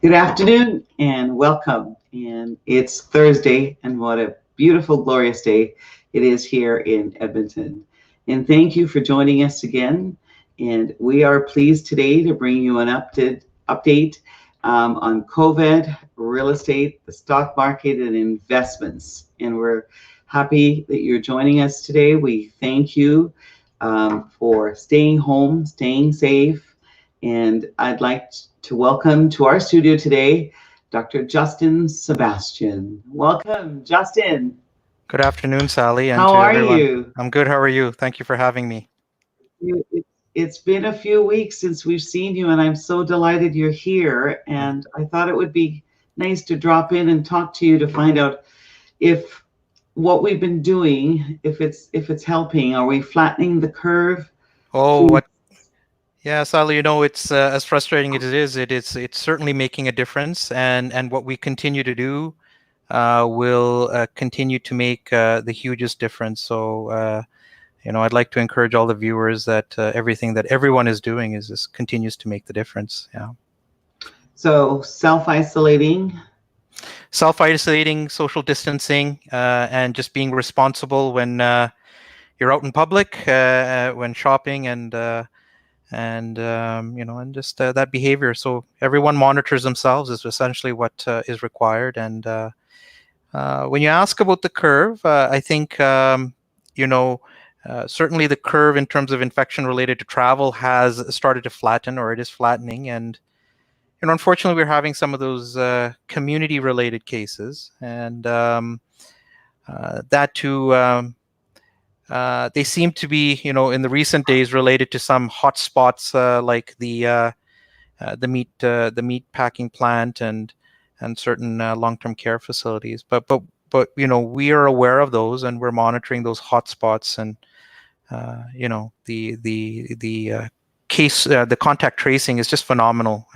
Good afternoon and welcome. And it's Thursday, and what a beautiful, glorious day it is here in Edmonton. And thank you for joining us again. And we are pleased today to bring you an update on COVID, real estate, the stock market, and investments. And we're happy that you're joining us today. We thank you for staying home, staying safe. And I'd like to welcome to our studio today, Dr. Justin Sebastian. Welcome, Justin. Good afternoon, Sally. And how to are everyone. You? I'm good. How are you? Thank you for having me. It's been a few weeks since we've seen you, and I'm so delighted you're here. And I thought it would be nice to drop in and talk to you to find out if what we've been doing, if it's helping. Are we flattening the curve? Yeah, Sally, it's as frustrating as it is, it's certainly making a difference, and what we continue to do will continue to make the hugest difference. So, I'd like to encourage all the viewers that everything that everyone is doing continues to make the difference. Yeah. So self-isolating, social distancing, and just being responsible when you're out in public, when shopping, and just that behavior. So everyone monitors themselves is essentially what is required. And when you ask about the curve, I think, certainly the curve in terms of infection related to travel has started to flatten, or it is flattening. And, unfortunately, we're having some of those community related cases, and that too, they seem to be, in the recent days related to some hot spots like the meat packing plant and certain long-term care facilities. But we are aware of those, and we're monitoring those hot spots, and the contact tracing is just phenomenal.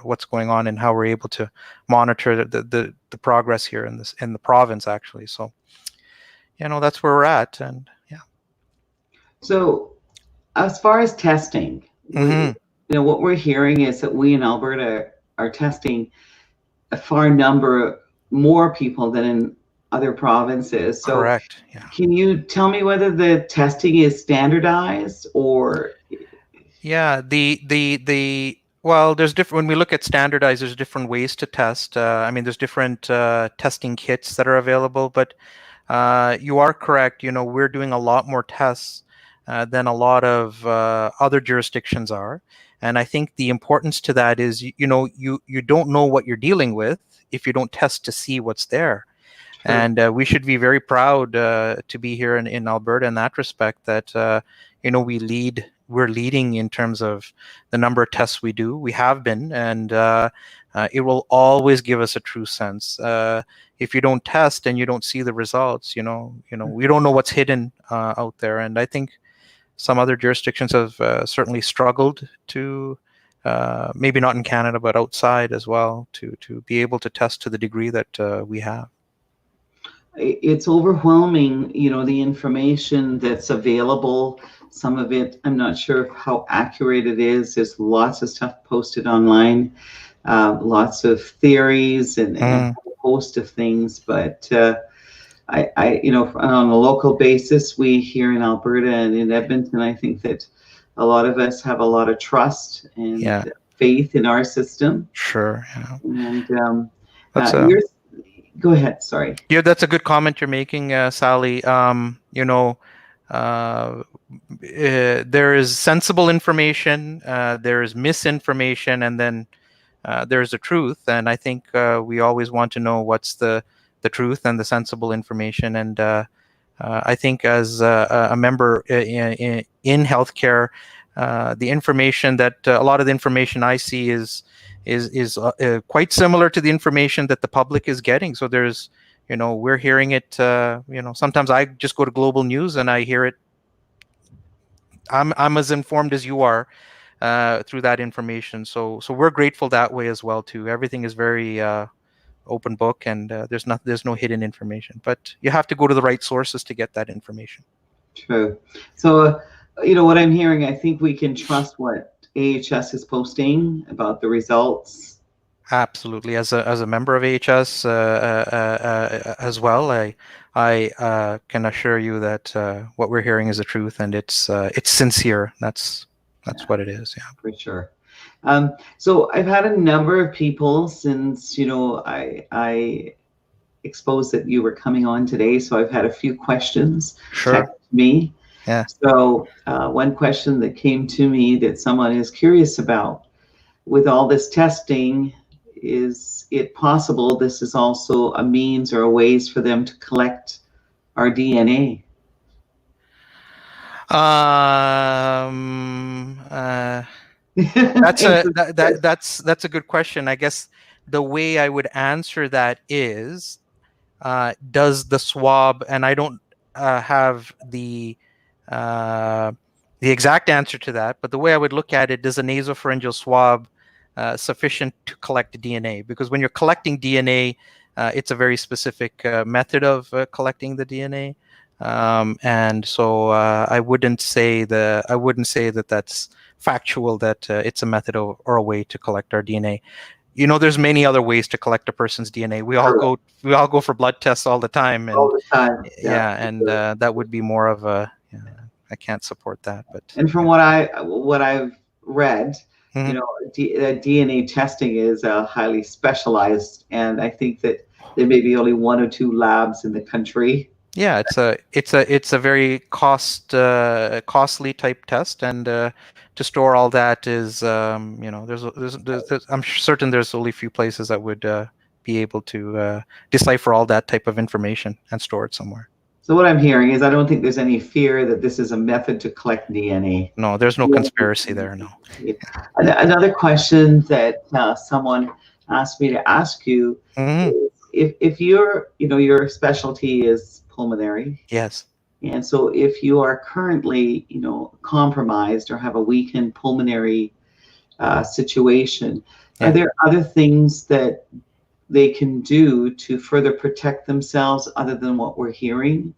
What's going on and how we're able to monitor the progress here in the province, actually. So. That's where we're at, and yeah. So, as far as testing, what we're hearing is that we in Alberta are testing a far number more people than in other provinces. So, correct. Yeah. Can you tell me whether the testing is standardized or? Yeah, well, there's different. When we look at standardized, there's different ways to test. There's different testing kits that are available, but. You are correct. We're doing a lot more tests than a lot of other jurisdictions are. And I think the importance to that is, you don't know what you're dealing with if you don't test to see what's there. Sure. And we should be very proud to be here in Alberta in that respect, that, we're leading in terms of the number of tests we do. We have been, and it will always give us a true sense. If you don't test and you don't see the results, we don't know what's hidden out there. And I think some other jurisdictions have certainly struggled to, maybe not in Canada, but outside as well, to be able to test to the degree that we have. It's overwhelming, the information that's available. Some of it, I'm not sure how accurate it is. There's lots of stuff posted online, lots of theories and a host of things. But on a local basis, we here in Alberta and in Edmonton, I think that a lot of us have a lot of trust and faith in our system. Sure. Yeah. And That's go ahead. Sorry. Yeah, that's a good comment you're making, Sally. There is sensible information, there is misinformation, and then there's the truth. And I think we always want to know what's the truth and the sensible information. And I think as a member in healthcare, the information that a lot of the information I see is quite similar to the information that the public is getting. So there's, we're hearing it. Sometimes I just go to global news and I hear it. I'm as informed as you are through that information. So we're grateful that way as well too. Everything is very open book, and there's no hidden information. But you have to go to the right sources to get that information. True. So what I'm hearing, I think we can trust what AHS is posting about the results. Absolutely. As a member of AHS as well, I can assure you that what we're hearing is the truth, and it's sincere. That's what it is. Yeah, for sure. So I've had a number of people since I exposed that you were coming on today. So I've had a few questions text me. Yeah. So one question that came to me that someone is curious about, with all this testing, is it possible this is also a means or a ways for them to collect our DNA? That's a good question. I guess the way I would answer that is, does the swab, and I don't have the exact answer to that, but the way I would look at it, does a nasopharyngeal swab sufficient to collect DNA? Because when you're collecting DNA, it's a very specific method of collecting the DNA, and so I wouldn't say that that's factual, that it's a method or a way to collect our DNA. There's many other ways to collect a person's DNA. We all go for blood tests all the time, and all the time. That would be more of a. I can't support that, but. And from what I've read, DNA testing is highly specialized, and I think that there may be only one or two labs in the country. Yeah, it's a very costly type test, and to store all that is there's I'm certain there's only a few places that would be able to decipher all that type of information and store it somewhere. So what I'm hearing is I don't think there's any fear that this is a method to collect DNA. No, there's no conspiracy there. No. Another question that someone asked me to ask you, if your specialty is pulmonary. Yes. And so if you are currently, compromised or have a weakened pulmonary situation, are there other things that they can do to further protect themselves other than what we're hearing?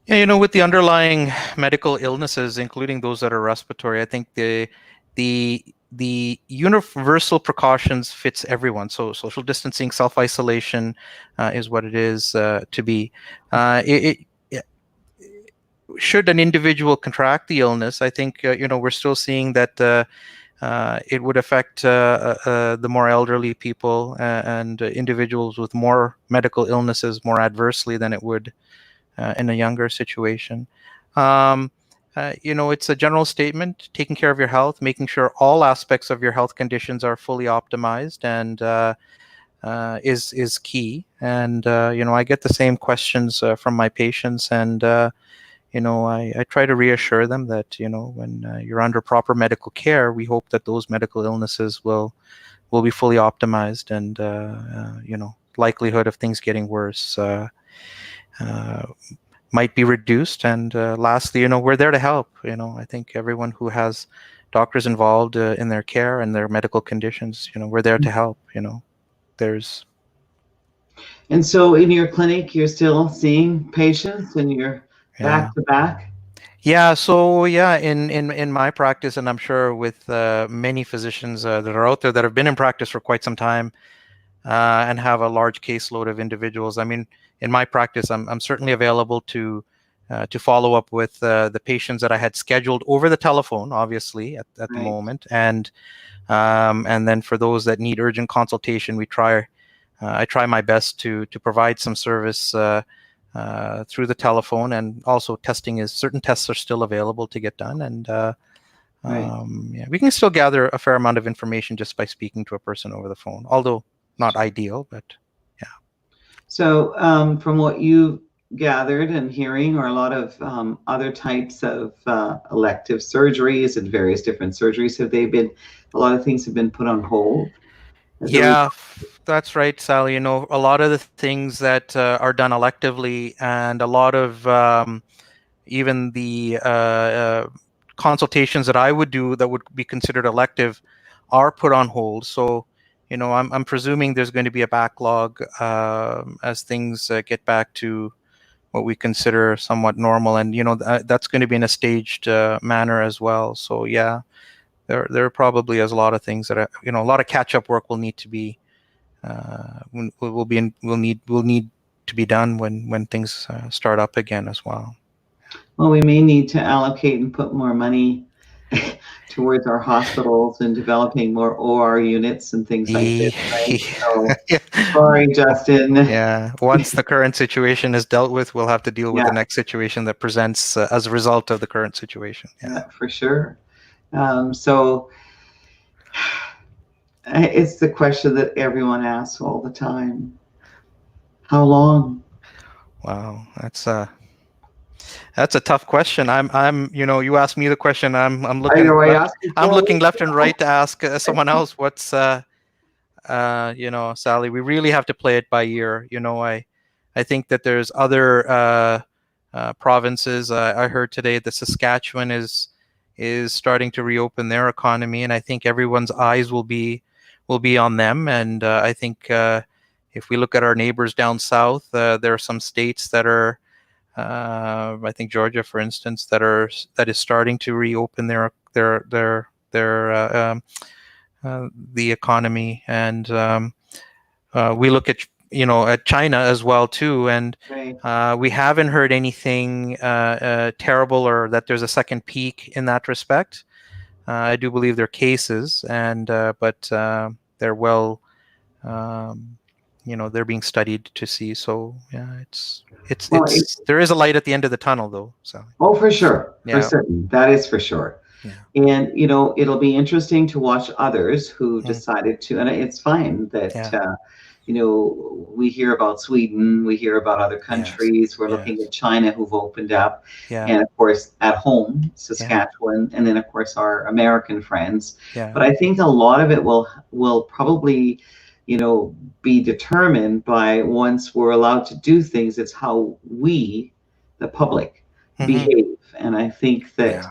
Yeah, with the underlying medical illnesses, including those that are respiratory, I think the universal precautions fits everyone. So social distancing, self-isolation is what it is to be. Should an individual contract the illness, I think we're still seeing that it would affect the more elderly people and individuals with more medical illnesses more adversely than it would in a younger situation. It's a general statement: taking care of your health, making sure all aspects of your health conditions are fully optimized, and is key. And I get the same questions from my patients, and I try to reassure them that when you're under proper medical care, we hope that those medical illnesses will be fully optimized, and likelihood of things getting worse might be reduced. And lastly, we're there to help. I think everyone who has doctors involved in their care and their medical conditions, we're there to help. There's. And so in your clinic, you're still seeing patients and you're back to back? Yeah. So in my practice, and I'm sure with many physicians that are out there that have been in practice for quite some time and have a large caseload of individuals. I mean, in my practice, I'm certainly available to follow up with the patients that I had scheduled over the telephone, obviously at the moment, and then for those that need urgent consultation, I try my best to provide some service through the telephone, and also certain tests are still available to get done, and yeah, we can still gather a fair amount of information just by speaking to a person over the phone, although not ideal, but yeah. So from what you gathered and hearing, or a lot of other types of elective surgeries and various different surgeries, a lot of things have been put on hold? Yeah, that's right, Sally. A lot of the things that are done electively, and a lot of even the consultations that I would do that would be considered elective are put on hold. So, I'm presuming there's going to be a backlog as things get back to what we consider somewhat normal, and that's going to be in a staged manner as well. So yeah, there probably is a lot of things that a lot of catch-up work will need to be will need to be done when things start up again as well. Well, we may need to allocate and put more money towards our hospitals and developing more OR units and things like this, right? So, sorry, Justin. Yeah, once the current situation is dealt with, we'll have to deal with the next situation that presents as a result of the current situation. Yeah, for sure. So it's the question that everyone asks all the time. How long? Wow, that's a tough question. You asked me the question. I'm looking left and right to ask someone else. What's Sally, we really have to play it by ear. I think that there's other provinces. I heard today that Saskatchewan is starting to reopen their economy, and I think everyone's eyes will be on them. And I think if we look at our neighbors down south, there are some states that are, I think Georgia, for instance, that is starting to reopen the economy, and we look at at China as well too, and we haven't heard anything terrible, or that there's a second peak in that respect. I do believe there are cases, and but they're well, they're being studied to see. So yeah, there is a light at the end of the tunnel, though. So for sure, for certain, that is for sure. And it'll be interesting to watch others who decided to, and it's fine that we hear about Sweden, we hear about other countries. We're looking at China, who've opened up, and of course at home, Saskatchewan, and then of course our American friends. But I think a lot of it will probably be determined by, once we're allowed to do things, it's how we, the public, behave. And I think that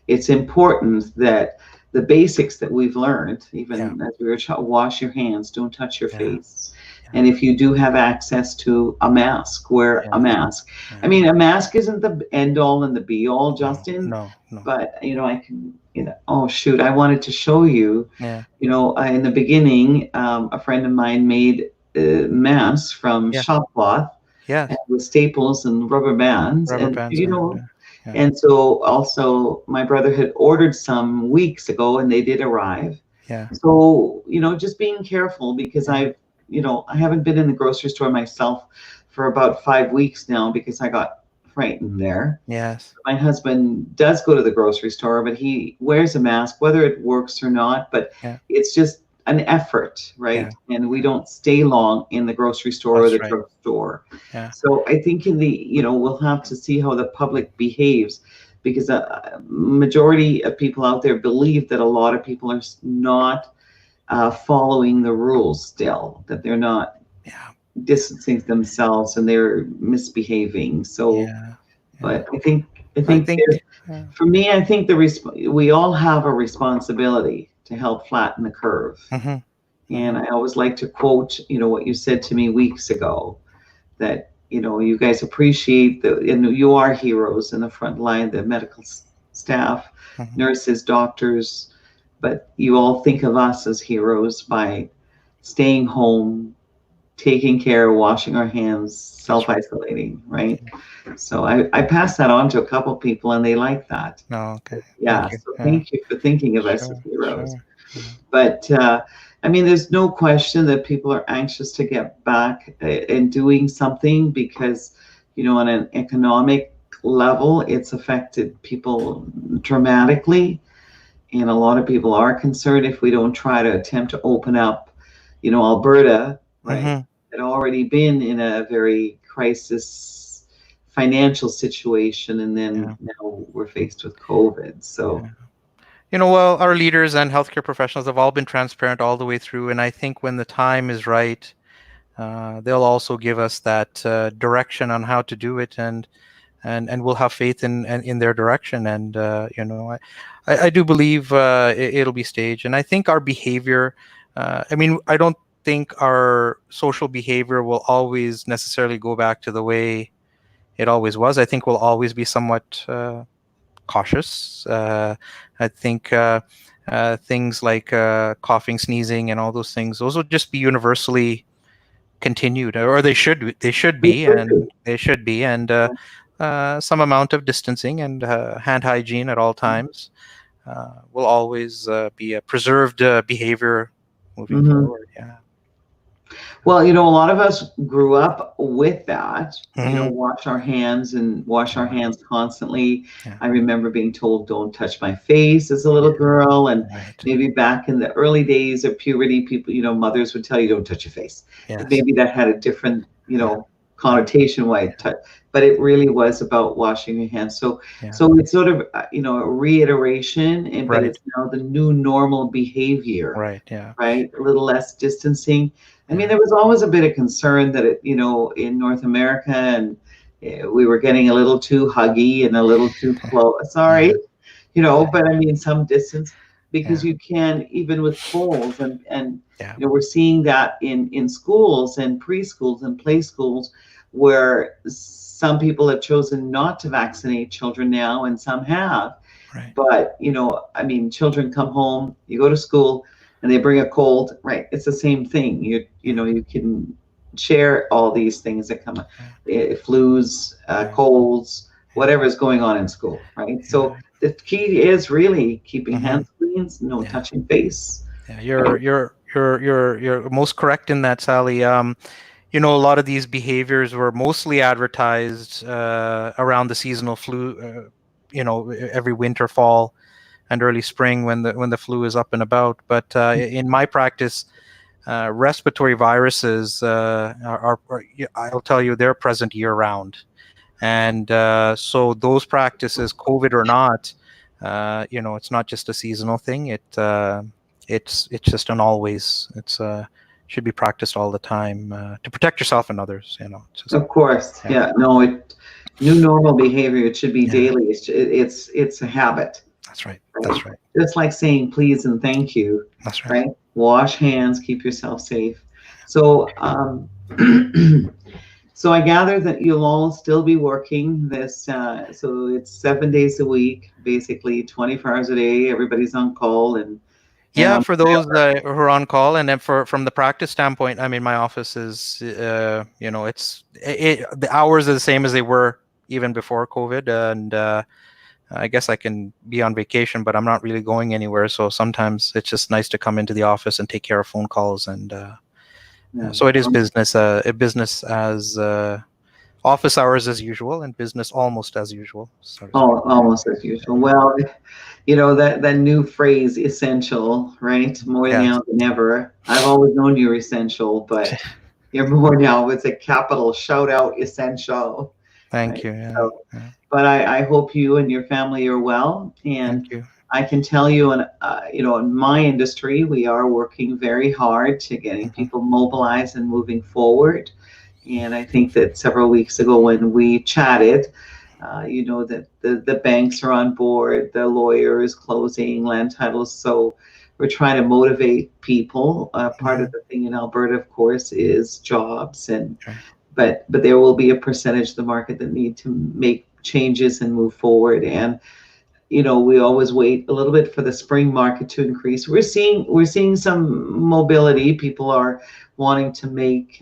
it's important that the basics that we've learned, even as we were taught, wash your hands, don't touch your face. And if you do have access to a mask, wear a mask. I mean, a mask isn't the end all and the be all, Justin. No. But I can, oh shoot, I wanted to show you. In the beginning, a friend of mine made masks from shop cloth, with staples and rubber bands, and so also my brother had ordered some weeks ago, and they did arrive. So just being careful, because I haven't been in the grocery store myself for about 5 weeks now, because I got frightened there. My husband does go to the grocery store, but he wears a mask, whether it works or not. But it's just an effort, right? And we don't stay long in the grocery store or the drugstore. So I think we'll have to see how the public behaves, because a majority of people out there believe that a lot of people are not following the rules still, that they're not distancing themselves and they're misbehaving. So, but I think for me, I think we all have a responsibility to help flatten the curve. And I always like to quote, what you said to me weeks ago, that you guys appreciate and you are heroes in the front line, the medical staff, nurses, doctors, but you all think of us as heroes by staying home, taking care, washing our hands, That's right. self-isolating, right? So I pass that on to a couple people and they like that. No, okay. Yeah, Thank you. so Yeah. thank you for thinking of us as Sure. heroes. Sure. Yeah. But I mean, there's no question that people are anxious to get back and doing something because, on an economic level, it's affected people dramatically. And a lot of people are concerned if we don't try to attempt to open up, Alberta, right, Mm-hmm. had already been in a very crisis financial situation, and Yeah. then now we're faced with COVID. So, Yeah. Well, our leaders and healthcare professionals have all been transparent all the way through, and I think when the time is right, they'll also give us that direction on how to do it, and we'll have faith in their direction. And I do believe it'll be staged, and I think our behavior. I mean, I don't think our social behavior will always necessarily go back to the way it always was. I think we'll always be somewhat cautious. I think things like coughing, sneezing, and all those things, those will just be universally continued, or they should. They should be, and they should be, and some amount of distancing and hand hygiene at all times will always be a preserved behavior moving mhm. forward. Yeah. Well, a lot of us grew up with that, Hmm. wash our hands and wash our Yeah. hands constantly. Yeah. I remember being told, don't touch my face as a Yeah. little girl. And Right. maybe back in the early days of puberty, people, mothers would tell you, don't touch your face. Yes. Maybe that had a different, Yeah. Yeah. connotation why it touch, but it really was about washing your hands. So, Yeah. so it's sort of, a reiteration, but Right. it's now the new normal behavior, Right. Yeah. right? A little less distancing. I mean, Yeah. there was always a bit of concern that in North America, and we were getting a little too huggy and a little too close. Yeah. Sorry, Yeah. but I mean some distance, because Yeah. you can, even with colds, and Yeah. we're seeing that in schools and preschools and play schools, where some people have chosen not to vaccinate children now, and some have. Right. But, I mean, children come home, you go to school, and they bring a cold, right? It's the same thing. You can share all these things that come up, flus, Yeah. colds, Yeah. whatever is going on in school, right? So Yeah. the key is really keeping Hmm. hands clean, no Yeah. touching face. Yeah. You're most correct in that, Sally. A lot of these behaviors were mostly advertised around the seasonal flu. Every winter, fall, and early spring when the flu is up and about. But in my practice, respiratory viruses I'll tell you, they're present year round, and so those practices, COVID or not, it's not just a seasonal thing. It's just an always. It's should be practiced all the time to protect yourself and others. It's just, Of course, yeah, yeah. No, new normal behavior. It should be yeah, daily. It's a habit. that's right. Right? That's right. Just like saying please and thank you, That's right. right? Wash hands, keep yourself safe. So, so I gather that you'll all still be working this. So it's 7 days a week, basically 24 hours a day. Everybody's on call, and Yeah, on for those who are on call, and then from the practice standpoint, I mean, my office is, the hours are the same as they were even before COVID, and I guess I can be on vacation, but I'm not really going anywhere. So sometimes it's just nice to come into the office and take care of phone calls, and so it is business, business as office hours as usual, and business almost as usual. So to speak. almost as usual. Well, that new phrase, essential, right? More Yes. now than ever. I've always known you're essential, but you're more now. It's a capital shout out, essential. Thank Right? you. Yeah. So, Yeah. but I hope you and your family are well. And Thank you. I can tell you, in my industry, we are working very hard to getting Mhm. people mobilized and moving forward. And I think that several weeks ago when we chatted, that the banks are on board, the lawyers closing land titles. So we're trying to motivate people. Part of the thing in Alberta, of course, is jobs, Okay. but there will be a percentage of the market that need to make changes and move forward. And we always wait a little bit for the spring market to increase. We're seeing some mobility. People are wanting to make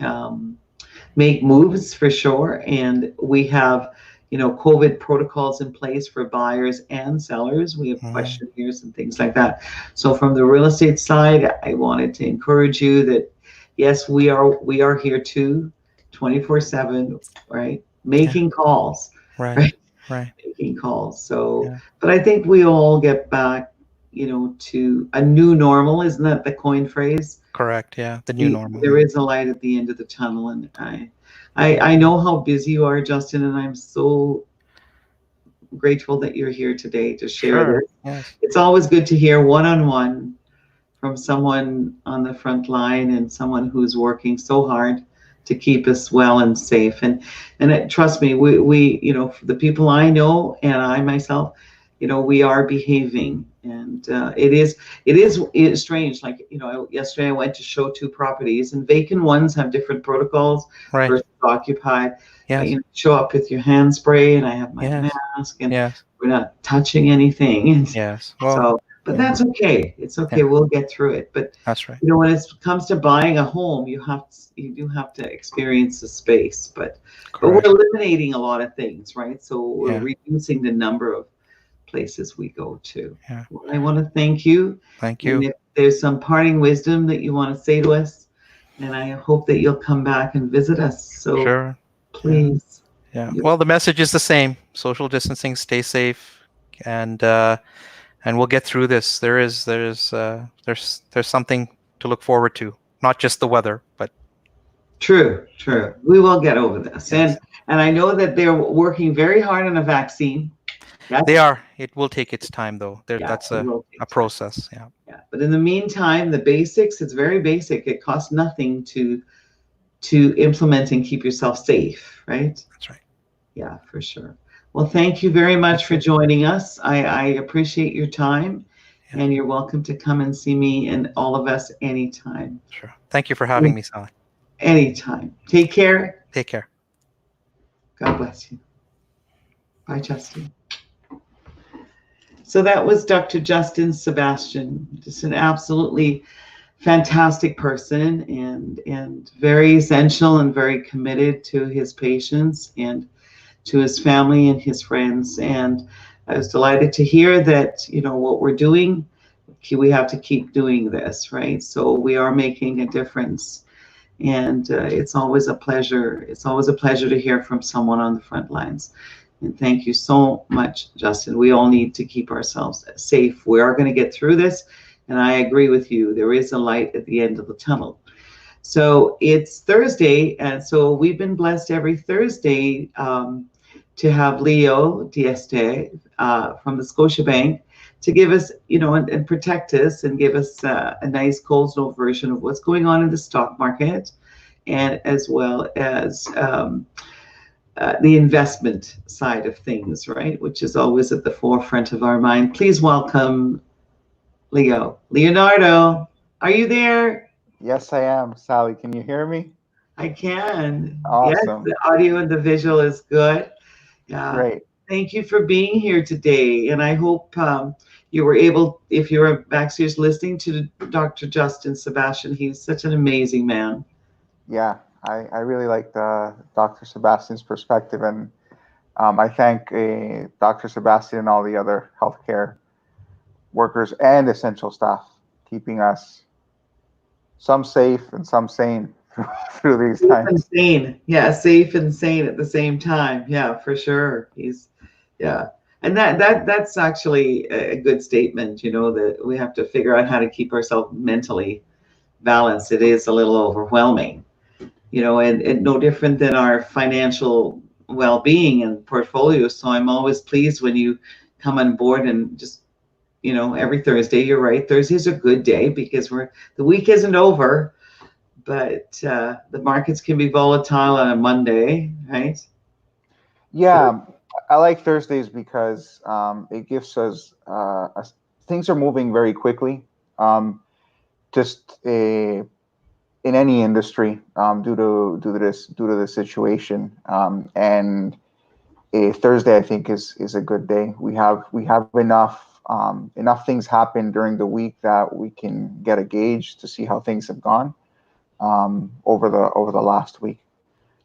moves for sure, and we have COVID protocols in place for buyers and sellers. We have questionnaires and things like that. So from the real estate side, I wanted to encourage you that yes, we are here too, 24/7, right? Making calls, Right. right? Right. Making calls. So, but I think we all get back, to a new normal. Isn't that the coin phrase? Correct. Yeah. The new normal. There is a light at the end of the tunnel, and I know how busy you are, Justin, and I'm so grateful that you're here today to share this. Yes. It's always good to hear one-on-one from someone on the front line and someone who's working so hard to keep us well and safe. And trust me, we the people I know and I myself, we are behaving, and it is strange. Like yesterday I went to show 2 properties, and vacant ones have different protocols versus occupied. Yes. Show up with your hand spray, and I have my mask, and we're not touching anything. And yes. Well, but that's okay. It's okay. We'll get through it. But that's right. When it comes to buying a home, you do have to experience the space. But we're eliminating a lot of things, right? So we're reducing the number of places we go to. Yeah. Well, I want to thank you. Thank you. And if there's some parting wisdom that you want to say to us, and I hope that you'll come back and visit us. So please. Yeah. Well, the message is the same: social distancing, stay safe, and we'll get through this. There's something to look forward to, not just the weather, but true. We will get over this. Yes. And I know that they're working very hard on a vaccine. They are. It will take its time, though. That's a process. Yeah. But in the meantime, the basics, it's very basic. It costs nothing to implement and keep yourself safe, right? That's right. Yeah, for sure. Well, thank you very much for joining us. I appreciate your time, and you're welcome to come and see me and all of us anytime. Sure. Thank you for having me, Sally. Anytime. Take care. Take care. God bless you. Bye, Justin. So that was Dr. Justin Sebastian, just an absolutely fantastic person, and very essential and very committed to his patients and to his family and his friends. And I was delighted to hear that, what we're doing, we have to keep doing this, right? So we are making a difference. And it's always a pleasure. It's always a pleasure to hear from someone on the front lines. And thank you so much, Justin. We all need to keep ourselves safe. We are going to get through this. And I agree with you. There is a light at the end of the tunnel. So it's Thursday. And so we've been blessed every Thursday to have Leo Dieste from the Scotiabank to give us, and protect us and give us a nice Coles Note version of what's going on in the stock market, and as well as the investment side of things, right, which is always at the forefront of our mind. Please welcome Leonardo. Are you there? Yes, I am. Sally, can you hear me? I can. Awesome. Yes, the audio and the visual is good. Yeah. Great. Thank you for being here today. And I hope you were able, if you're backstairs listening to Dr. Justin Sebastian, he's such an amazing man. Yeah, I really like Dr. Sebastian's perspective. And I thank Dr. Sebastian and all the other healthcare workers and essential staff keeping us some safe and some sane through these times. And sane. Yeah, safe and sane at the same time. Yeah, for sure. And that's actually a good statement, that we have to figure out how to keep ourselves mentally balanced. It is a little overwhelming, and no different than our financial well-being and portfolio. So I'm always pleased when you come on board and just, every Thursday. You're right. Thursday's a good day because the week isn't over, but the markets can be volatile on a Monday, right? Yeah, I like Thursdays because it gives us things are moving very quickly. Just in any industry, due to the situation, and Thursday, I think, is a good day. We have enough things happen during the week that we can get a gauge to see how things have gone over the last week.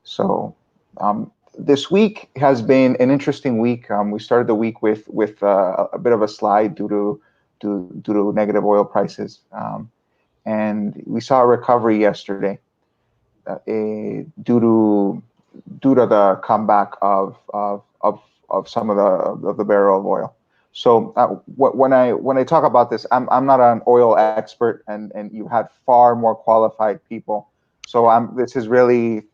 So this week has been an interesting week. We started the week with a bit of a slide due to negative oil prices, and we saw a recovery yesterday due to the comeback of some of the barrel of oil. So when I talk about this, I'm not an oil expert, and you had far more qualified people. So this is really,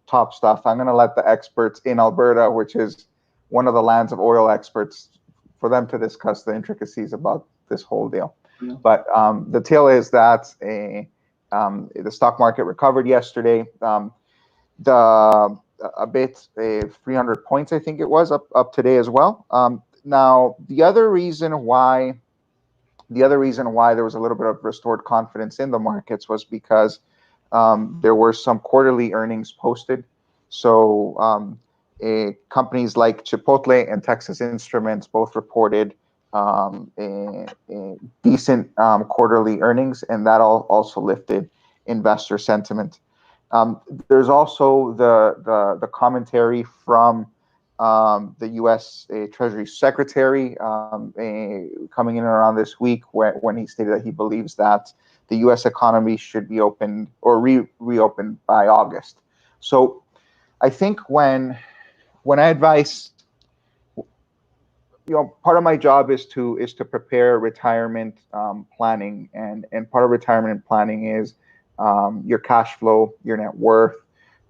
top stuff. I'm going to let the experts in Alberta, which is one of the lands of oil experts, for them to discuss the intricacies about this whole deal. Yeah. But the tale is that the stock market recovered yesterday. A bit 300 points, I think it was, up today as well. Now the other reason why there was a little bit of restored confidence in the markets was because there were some quarterly earnings posted. So companies like Chipotle and Texas Instruments both reported a decent quarterly earnings, and that also lifted investor sentiment. There's also the commentary from the U.S. Treasury Secretary coming in around this week, when he stated that he believes that the U.S. economy should be opened or reopened by August. So I think when I advise, part of my job is to prepare retirement planning, and part of retirement planning is your cash flow, your net worth,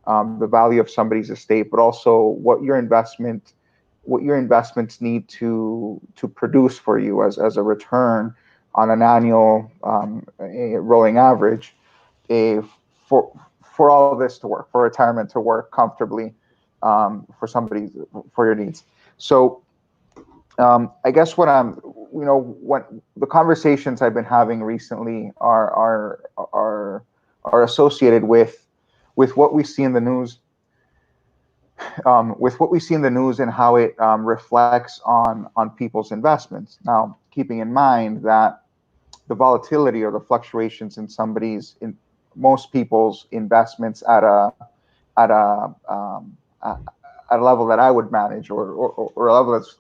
the value of somebody's estate, but also what your investments need to produce for you as a return on an annual rolling average, for all of this to work, for retirement to work comfortably, for your needs. So I guess what the conversations I've been having recently are associated with what we see in the news, and how it reflects on people's investments. Now, keeping in mind that the volatility or the fluctuations in most people's investments at a level that I would manage, or a level that's,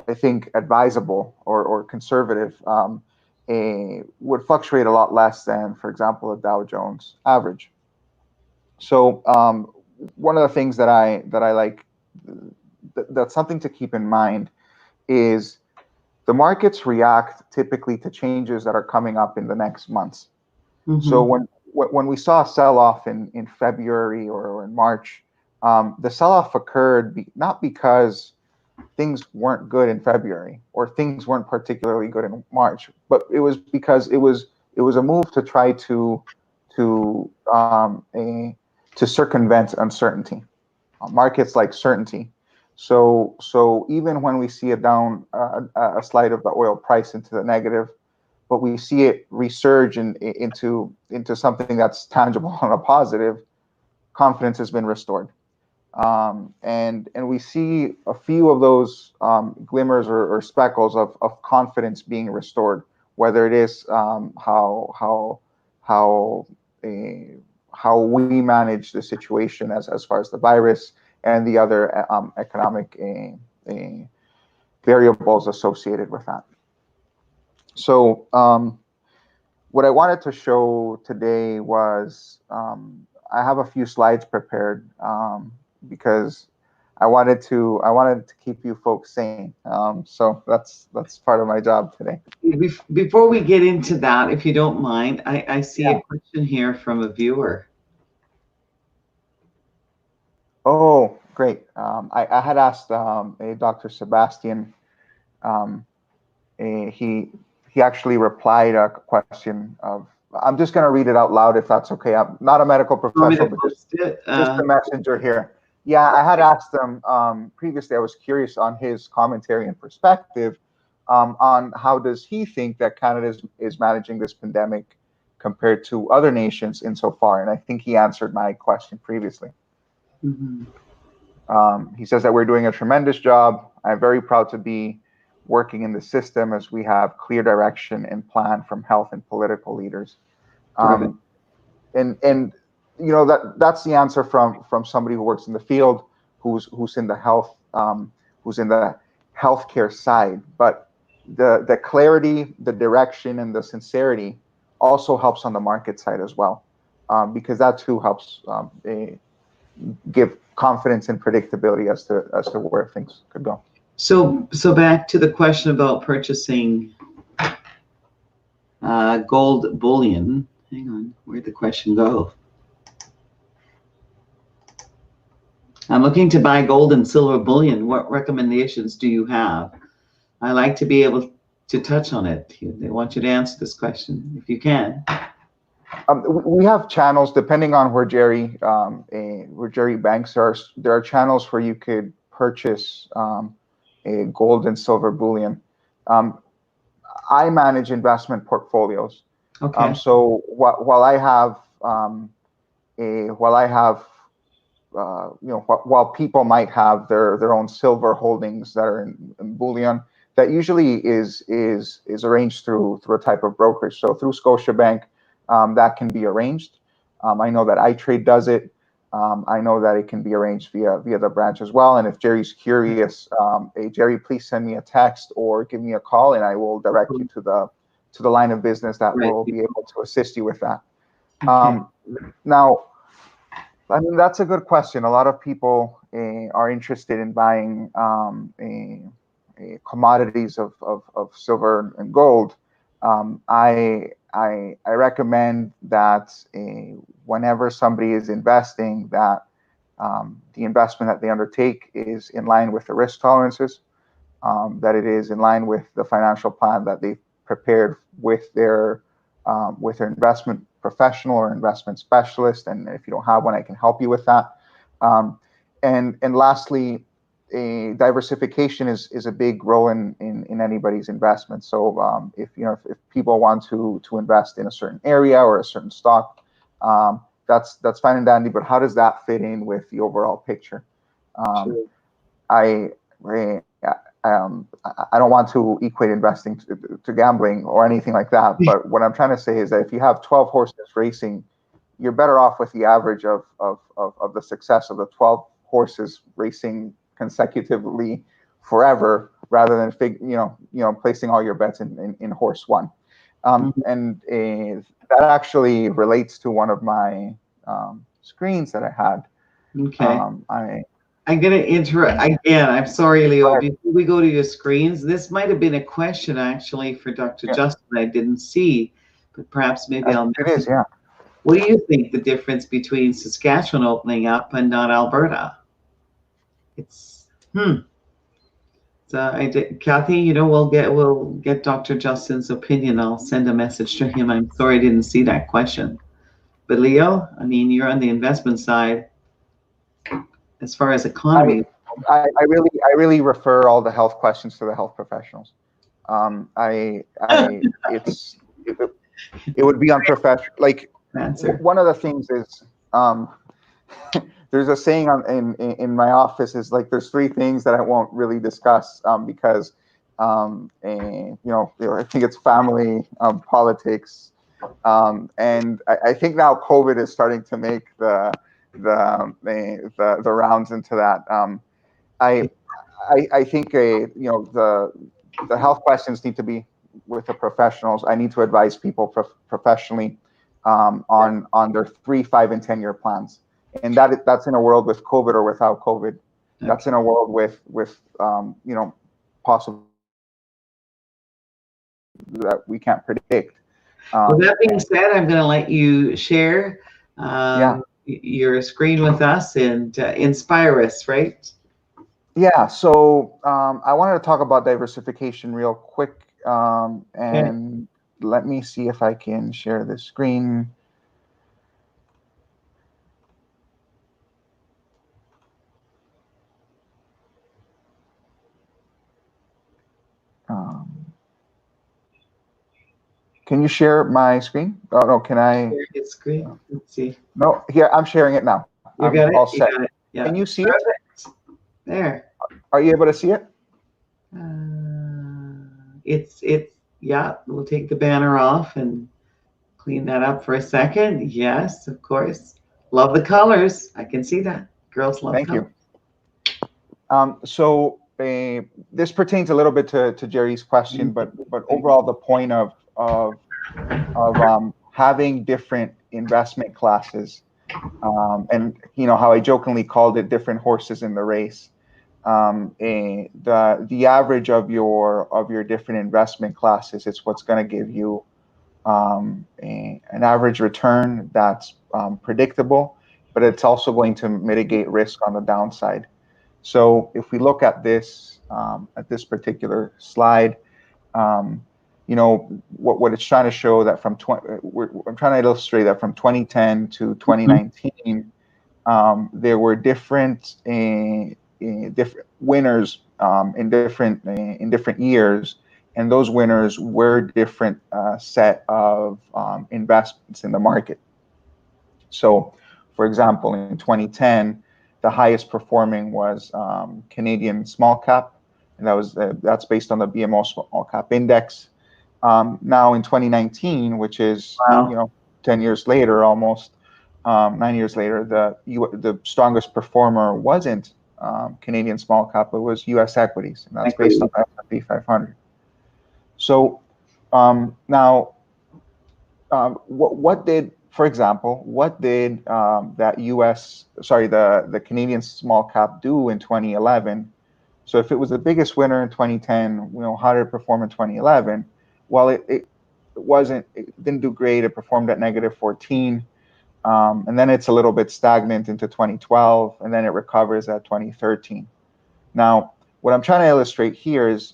I think, advisable or conservative, would fluctuate a lot less than, for example, the Dow Jones average. So one of the things that I like, that's something to keep in mind, is the markets react typically to changes that are coming up in the next months. Mm-hmm. So when we saw a sell-off in February or in March, the sell-off occurred not because things weren't good in February or things weren't particularly good in March, but it was because it was a move to try to circumvent uncertainty. Markets like certainty. So even when we see a slide of the oil price into the negative, but we see it resurge into something that's tangible and a positive, confidence has been restored. And we see a few of those glimmers or speckles of confidence being restored, whether it is how we manage the situation as far as the virus and the other economic variables associated with that. So what I wanted to show today was, I have a few slides prepared, because I wanted to keep you folks sane. So that's part of my job today. Before we get into that, if you don't mind, I see a question here from a viewer. Oh, great. I had asked Dr. Sebastian. He actually replied a question of, I'm just going to read it out loud if that's okay. I'm not a medical professional, but just a messenger here. Yeah, I had asked him previously. I was curious on his commentary and perspective on how does he think that Canada is managing this pandemic compared to other nations insofar, and I think he answered my question previously. Mm-hmm. He says that we're doing a tremendous job. I'm very proud to be working in the system as we have clear direction and plan from health and political leaders. And you know, that's the answer from somebody who works in the field, who's in the health, who's in the healthcare side. But the clarity, the direction, and the sincerity also helps on the market side as well, because that too helps give confidence and predictability as to where things could go. So back to the question about purchasing gold bullion. Hang on, where'd the question go? I'm looking to buy gold and silver bullion. What recommendations do you have? I like to be able to touch on it. They want you to answer this question if you can. We have channels depending on where Jerry banks are. There are channels where you could purchase a gold and silver bullion. I manage investment portfolios. Okay. So while I have while people might have their own silver holdings that are in bullion, that usually is arranged through a type of brokerage. So through Scotiabank, that can be arranged. I know that iTrade does it. I know that it can be arranged via the branch as well. And if Jerry's curious, Jerry, please send me a text or give me a call, and I will direct you to the line of business that will be able to assist you with that. Okay. Now, I mean, that's a good question. A lot of people are interested in buying commodities of silver and gold. I recommend that whenever somebody is investing, that the investment that they undertake is in line with the risk tolerances, that it is in line with the financial plan that they've prepared with their investment professional or investment specialist. And if you don't have one, I can help you with that. And lastly, diversification is a big role in anybody's investment. So if people want to invest in a certain area or a certain stock, that's fine and dandy. But how does that fit in with the overall picture? Sure. I don't want to equate investing to gambling or anything like that. But what I'm trying to say is that if you have 12 horses racing, you're better off with the average of the success of the 12 horses racing consecutively forever, rather than placing all your bets in horse one. And that actually relates to one of my screens that I had. Okay. I'm going to interrupt again. I'm sorry, Leo. Before we go to your screens, this might have been a question actually for Dr. Justin I didn't see, but perhaps maybe I'll. It is, yeah. What do you think the difference between Saskatchewan opening up and not Alberta? It's So Kathy, we'll get Dr. Justin's opinion. I'll send a message to him. I'm sorry I didn't see that question. But Leo, I mean, you're on the investment side. As far as economy, I really refer all the health questions to the health professionals. It would be unprofessional. Like, one of the things is there's a saying in my office is like, there's three things that I won't really discuss because I think it's family, politics, and I think now COVID is starting to make the rounds into that. I think the health questions need to be with the professionals. I need to advise people professionally on their 3, 5, and 10-year plans, and that's in a world with COVID or without COVID. That's in a world with possible that we can't predict. With that being said, I'm going to let you share your screen with us and inspire us, right? Yeah, so I wanted to talk about diversification real quick, and let me see if I can share the screen. Can you share my screen? Oh no, can I? Share his screen. Let's see. No, here I'm sharing it now. You got it. All set. You got it. Yeah. Can you see Perfect. it? There. Are you able to see it? It's yeah. We'll take the banner off and clean that up for a second. Yes, of course. Love the colors. I can see that. Girls love Thank colors. you. So this pertains a little bit to Jerry's question, but overall the point of having different investment classes, and how I jokingly called it different horses in the race. The average of your different investment classes is what's going to give you an average return that's predictable, but it's also going to mitigate risk on the downside. So if we look at this particular slide, what it's trying to show that I'm trying to illustrate that from 2010 to 2019, there were different winners in different years, and those winners were different set of investments in the market. So, for example, in 2010, the highest performing was Canadian small cap, and that's based on the BMO small cap index. Now in 2019, which is 10 years later, almost 9 years later, the strongest performer wasn't Canadian small cap, it was U.S. equities, and that's based on the S&P 500. So now, what did that the Canadian small cap do in 2011? So if it was the biggest winner in 2010, how did it perform in 2011? Well, it didn't do great. It performed at -14. And then it's a little bit stagnant into 2012, and then it recovers at 2013. Now, what I'm trying to illustrate here is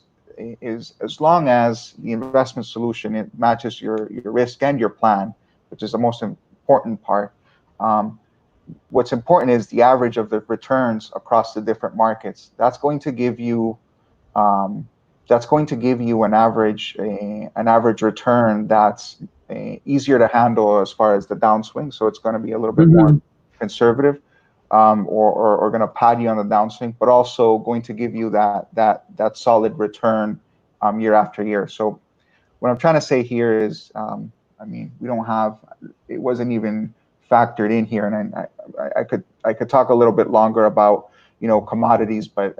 as long as the investment solution, it matches your risk and your plan, which is the most important part. What's important is the average of the returns across the different markets. That's going to give you an average return that's easier to handle as far as the downswing. So it's going to be a little bit more conservative, or going to pad you on the downswing, but also going to give you that solid return year after year. So what I'm trying to say here is, it wasn't even factored in here, and I could talk a little bit longer about commodities, but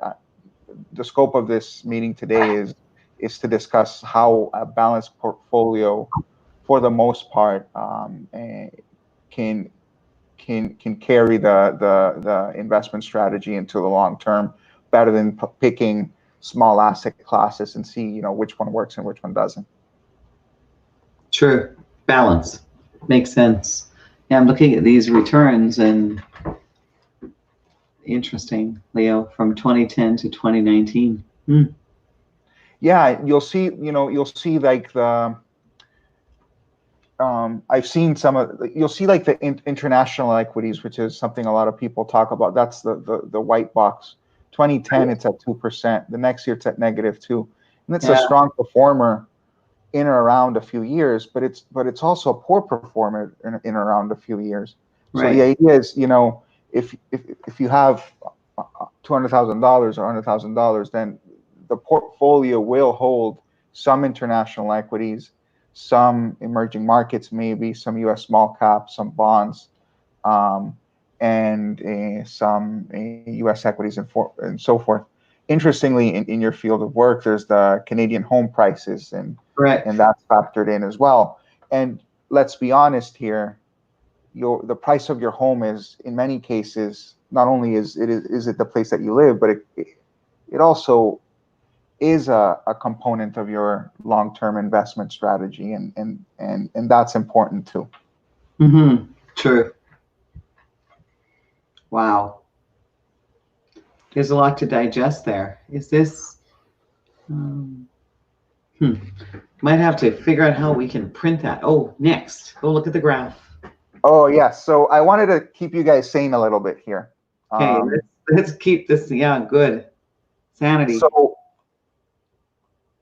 the scope of this meeting today is to discuss how a balanced portfolio, for the most part, can carry the investment strategy into the long term better than picking small asset classes and see which one works and which one doesn't. True. Balance makes sense. Yeah, I'm looking at these returns, and interesting, Leo, from 2010 to 2019. Yeah, you'll see like the I've seen you'll see like the international equities, which is something a lot of people talk about. That's the white box. 2010, it's at 2%. The next year, it's at -2%, and it's a strong performer in or around a few years. But it's also a poor performer in around a few years. So the idea is, if you have $200,000 or $100,000, then the portfolio will hold some international equities, some emerging markets, maybe some U.S. small caps, some bonds, and some U.S. equities and so forth. Interestingly, in your field of work, there's the Canadian home prices, and that's factored in as well. And let's be honest here, the price of your home is, in many cases, not only is it the place that you live, but it also is a component of your long-term investment strategy, and that's important too. True. Wow. There's a lot to digest there. Is this? Might have to figure out how we can print that. Oh, next. Go look at the graph. Oh, yeah. So I wanted to keep you guys sane a little bit here. Okay, let's keep this. Yeah, good. Sanity. So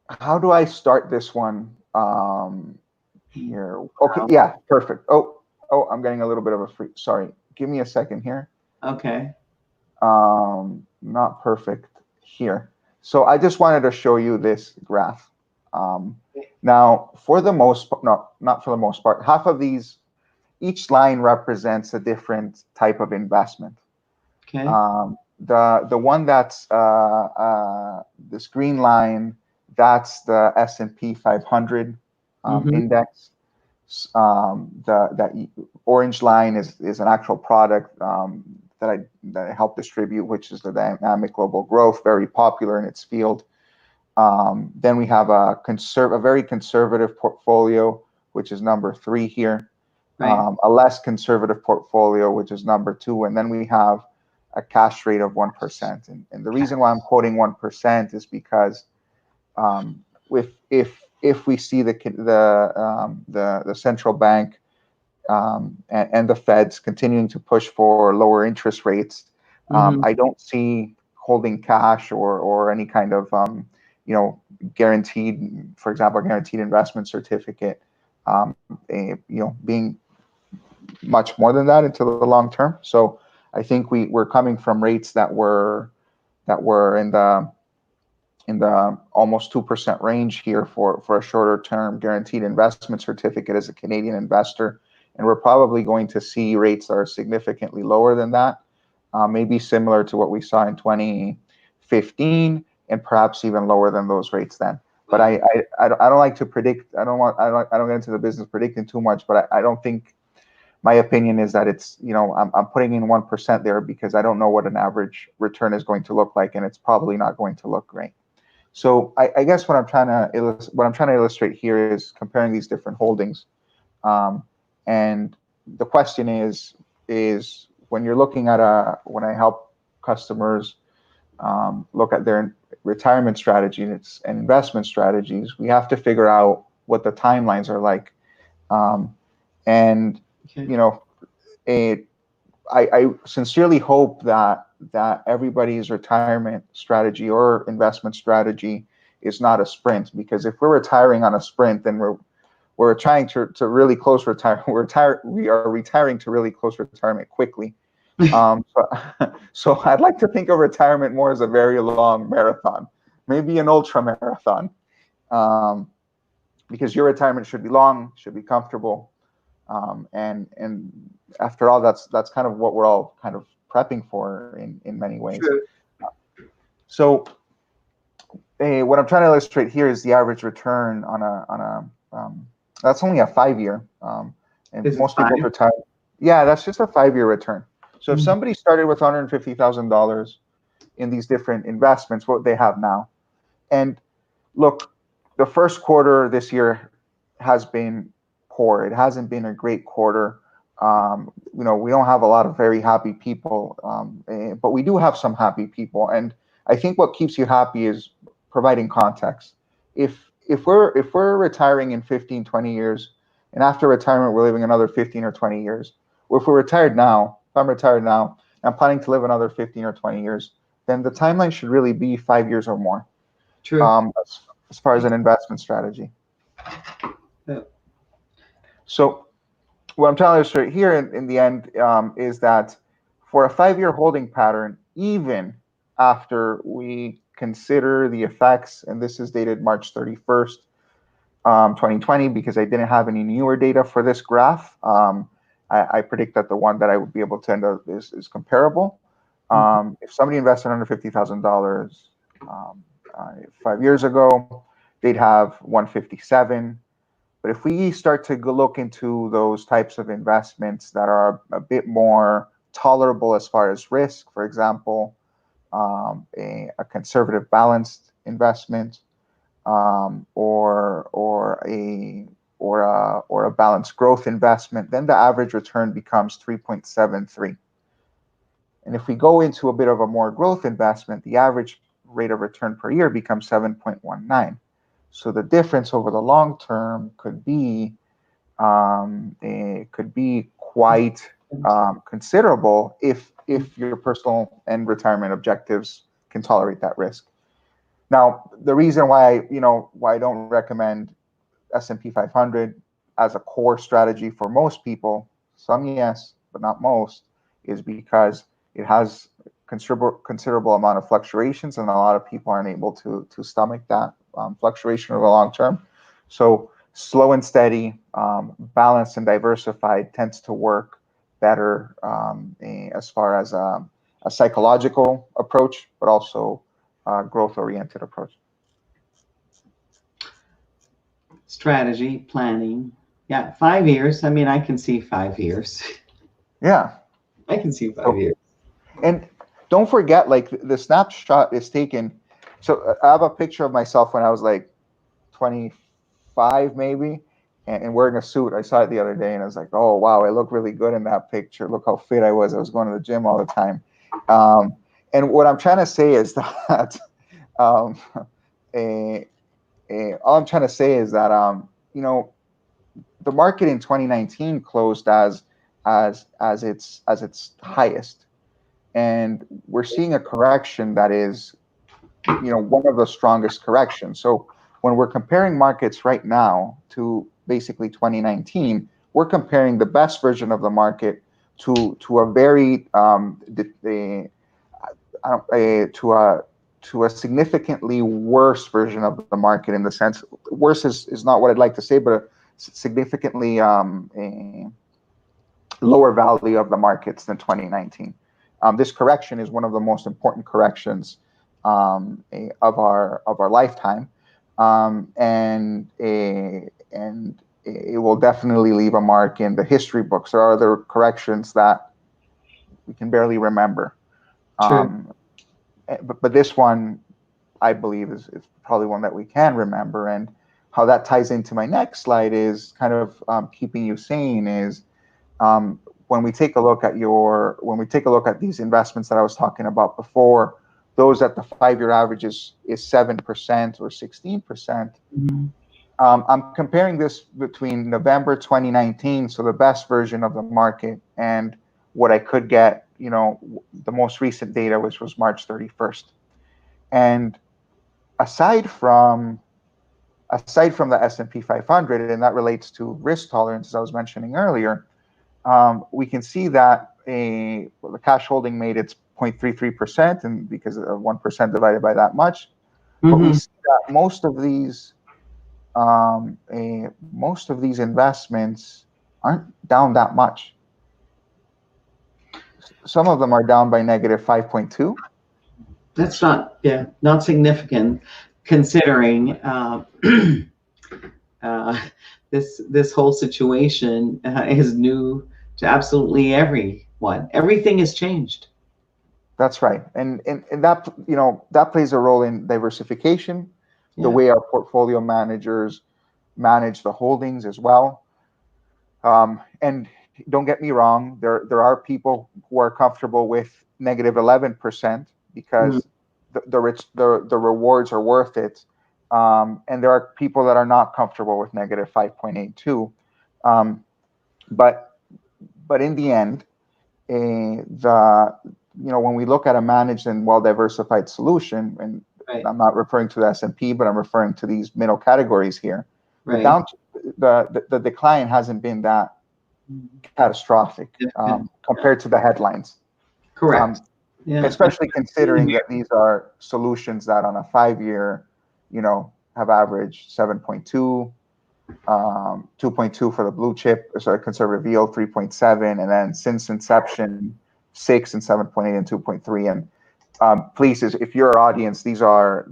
how do I start this one here? Okay, yeah, perfect. Oh, I'm getting a little bit of a freak. Sorry. Give me a second here. Okay. not perfect here. So I just wanted to show you this graph. Now, for the most part, no, not for the most part, half of these, each line represents a different type of investment. Okay. The one that's this green line, that's the S&P 500 index. That orange line is an actual product that I help distribute, which is the Dynamic Global Growth, very popular in its field. Then we have a very conservative portfolio, which is number 3 here. Right. A less conservative portfolio, which is number 2, and then we have a cash rate of 1%. And the reason why I'm quoting 1% is because if we see the central bank and the Feds continuing to push for lower interest rates, I don't see holding cash or any kind of guaranteed, for example, guaranteed investment certificate, being much more than that into the long term. So I think we're coming from rates that were in the almost 2% range here for a shorter term guaranteed investment certificate as a Canadian investor. And we're probably going to see rates that are significantly lower than that, maybe similar to what we saw in 2015, and perhaps even lower than those rates then. But I don't like to predict. I don't get into the business predicting too much. But I don't think, my opinion is that it's, I'm putting in 1% there because I don't know what an average return is going to look like, and it's probably not going to look great. So I guess what I'm trying to illustrate here is comparing these different holdings. And the question is when you're looking at when I help customers look at their retirement strategies and investment strategies, we have to figure out what the timelines are like. And okay. I sincerely hope that everybody's retirement strategy or investment strategy is not a sprint, because if we're retiring on a sprint, then we're trying to really close retirement. We are retiring to really close retirement quickly. So I'd like to think of retirement more as a very long marathon, maybe an ultra marathon, because your retirement should be long, should be comfortable, and after all, that's kind of what we're all kind of prepping for in many ways. True. So what I'm trying to illustrate here is the average return on a that's only a 5-year, and Is most people retire. Yeah, that's just a 5-year return. So if somebody started with $150,000 in these different investments, what they have now, and look, the first quarter this year has been poor. It hasn't been a great quarter. We don't have a lot of very happy people, but we do have some happy people. And I think what keeps you happy is providing context. If we're retiring in 15, 20 years, and after retirement we're living another 15 or 20 years, or if we're retired now, if I'm retired now, and I'm planning to live another 15 or 20 years, then the timeline should really be 5 years or more. True. As far as an investment strategy. Yeah. So what I'm trying to illustrate here in the end is that for a 5-year holding pattern, even after we consider the effects, and this is dated March 31st, 2020, because I didn't have any newer data for this graph. I predict that the one that I would be able to end up is comparable. If somebody invested under $50,000 5 years ago, they'd have 157. But if we start to look into those types of investments that are a bit more tolerable as far as risk, for example, a conservative balanced investment, or a balanced growth investment, then the average return becomes 3.73. And if we go into a bit of a more growth investment, the average rate of return per year becomes 7.19. So the difference over the long term could be quite considerable if your personal and retirement objectives can tolerate that risk. Now, the reason why I don't recommend S&P 500 as a core strategy for most people, some yes, but not most, is because it has considerable amount of fluctuations, and a lot of people aren't able to stomach that fluctuation over the long term. So slow and steady, balanced and diversified tends to work better as far as a psychological approach, but also a growth-oriented approach. Strategy, planning. Yeah, 5 years. I mean, I can see 5 years. Yeah. I can see 5 years. And don't forget, like, the snapshot is taken. So I have a picture of myself when I was like 25 maybe, and wearing a suit. I saw it the other day and I was like, oh, wow, I look really good in that picture. Look how fit I was. I was going to the gym all the time. And what I'm trying to say is that all I'm trying to say is that you know, the market in 2019 closed as its highest, and we're seeing a correction that is, you know, one of the strongest corrections. So when we're comparing markets right now to basically 2019, we're comparing the best version of the market to a very to a significantly worse version of the market, in the sense, worse is not what I'd like to say, but a significantly a lower value of the markets than 2019. This correction is one of the most important corrections of our lifetime, and it will definitely leave a mark in the history books. There are other corrections that we can barely remember. But this one, I believe, is probably one that we can remember. And how that ties into my next slide is kind of keeping you sane is when we take a look at these investments that I was talking about before, those at the 5-year average is 7% or 16%. Mm-hmm. I'm comparing this between November 2019, so the best version of the market, and what I could get, you know, the most recent data, which was March 31st. And aside from the S&P 500, and that relates to risk tolerance, as I was mentioning earlier, we can see that the cash holding made its 0.33%, and because of 1% divided by that much. Mm-hmm. But we see that most of these investments aren't down that much. Some of them are down by negative 5.2. That's not significant, considering this whole situation is new to absolutely everyone. Everything has changed. That's right, and that, you know, that plays a role in diversification, the way our portfolio managers manage the holdings as well. And don't get me wrong, there are people who are comfortable with negative 11% because the rewards are worth it. And there are people that are not comfortable with negative 5.82. But in the end, when we look at a managed and well-diversified solution, and I'm not referring to the S&P, but I'm referring to these middle categories here, the decline hasn't been that catastrophic compared to the headlines. Correct. Especially considering that these are solutions that on a 5-year, you know, have averaged 7.2, 2.2 for the blue chip, sorry, conservative yield 3.7, and then since inception 6 and 7.8 and 2.3. And please, if you're our audience, these are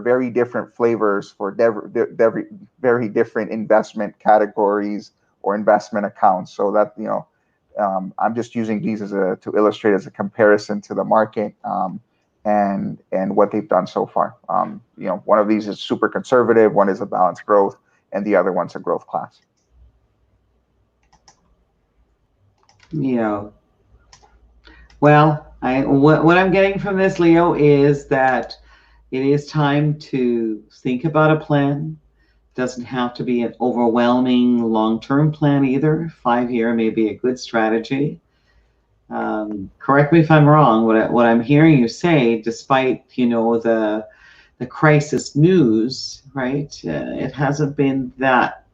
very different flavors for very different investment categories or investment accounts. So that, you know, I'm just using these to illustrate as a comparison to the market and what they've done so far. You know, one of these is super conservative, one is a balanced growth, and the other one's a growth class. Yeah. Well, what I'm getting from this, Leo, is that it is time to think about a plan. It doesn't have to be an overwhelming long-term plan either. 5-year may be a good strategy. Correct me if I'm wrong. What I'm hearing you say, despite, you know, the crisis news, right? It hasn't been that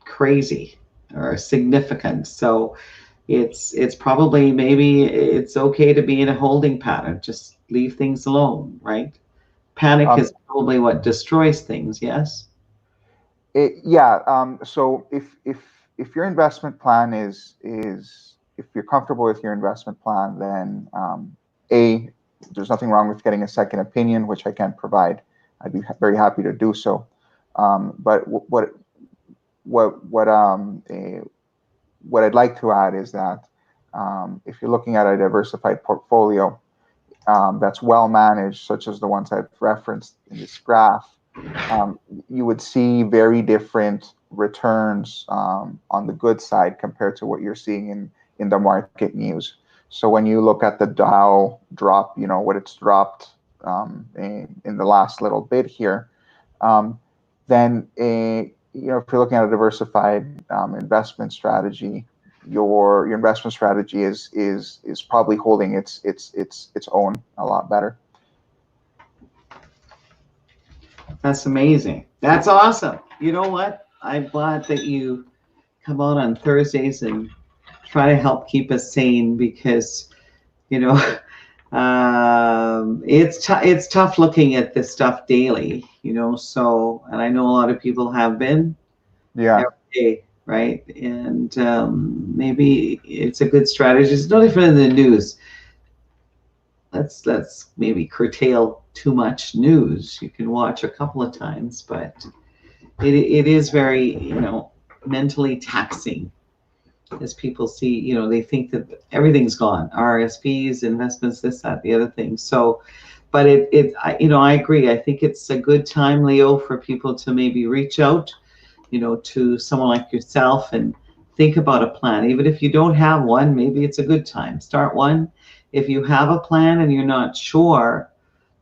crazy or significant. So it's probably, maybe it's okay to be in a holding pattern, just leave things alone, right? Panic is probably what destroys things. Yes. Yeah. So if your investment plan is if you're comfortable with your investment plan, then there's nothing wrong with getting a second opinion, which I can provide. I'd be very happy to do so. But what I'd like to add is that if you're looking at a diversified portfolio that's well managed, such as the ones I've referenced in this graph, you would see very different returns on the good side compared to what you're seeing in the market news. So when you look at the Dow drop, what it's dropped in the last little bit here, then if you're looking at a diversified investment strategy, your investment strategy is probably holding its own a lot better. That's amazing. That's awesome. You know what? I'm glad that you come out on Thursdays and try to help keep us sane, because it's tough looking at this stuff daily. So, and I know a lot of people have been. Yeah. Every day, right? And maybe it's a good strategy. It's no different than the news. Let's maybe curtail too much news. You can watch a couple of times, but it is very, mentally taxing, as people see, they think that everything's gone, RSPs, investments, this, that, the other thing. So, but I agree. I think it's a good time, Leo, for people to maybe reach out, to someone like yourself and think about a plan. Even if you don't have one, maybe it's a good time. Start one. If you have a plan and you're not sure,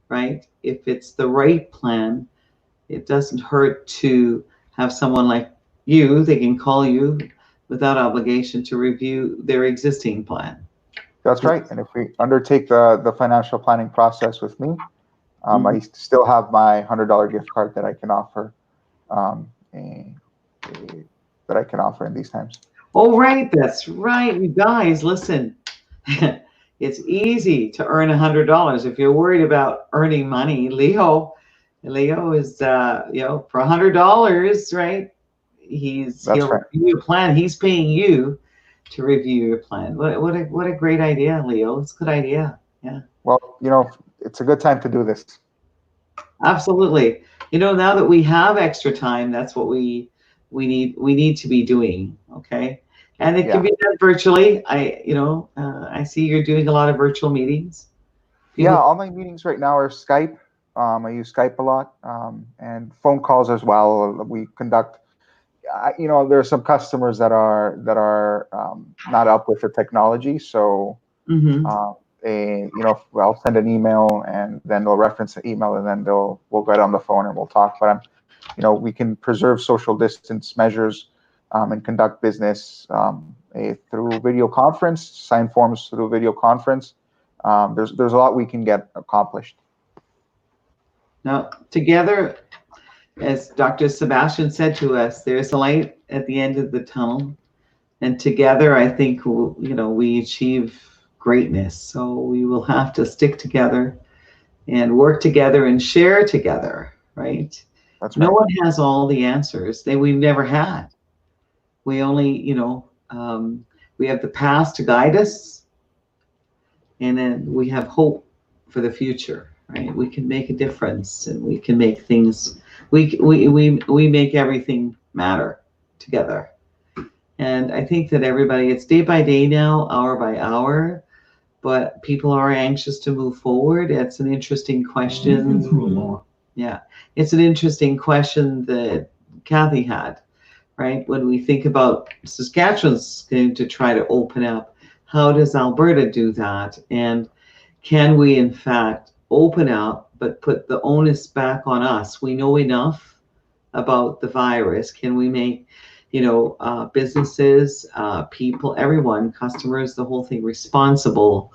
right, if it's the right plan, it doesn't hurt to have someone like you. They can call you without obligation to review their existing plan. That's right. And if we undertake the financial planning process with me, I still have my $100 gift card that I can offer. That I can offer in these times. Oh, right. That's right. You guys, listen. It's easy to earn $100. If you're worried about earning money, Leo is, for $100, right? He'll review your plan. He's paying you to review your plan. What a great idea, Leo. It's a good idea. Yeah. Well, it's a good time to do this. Absolutely. Now that we have extra time, that's what we need to be doing. Okay. And it can be done virtually. I see you're doing a lot of virtual meetings. Yeah, all my meetings right now are Skype. I use Skype a lot, and phone calls as well. We conduct. There are some customers that are not up with the technology, so I'll send an email and then they'll reference the email and then we'll get on the phone and we'll talk. But we can preserve social distance measures and conduct business through video conference, sign forms through video conference. There's a lot we can get accomplished. Now, together, as Dr. Sebastian said to us, there's a light at the end of the tunnel, and together, I think we achieve greatness. So we will have to stick together and work together and share together, right? That's right. No one has all the answers that we've never had. We only, we have the past to guide us, and then we have hope for the future, right? We can make a difference, and we can make things, we make everything matter together. And I think that everybody, it's day by day now, hour by hour, but people are anxious to move forward. It's an interesting question. Yeah, it's an interesting question that Kathy had, right? When we think about Saskatchewan's going to try to open up, how does Alberta do that? And can we, in fact, open up, but put the onus back on us? We know enough about the virus. Can we make, businesses, people, everyone, customers, the whole thing, responsible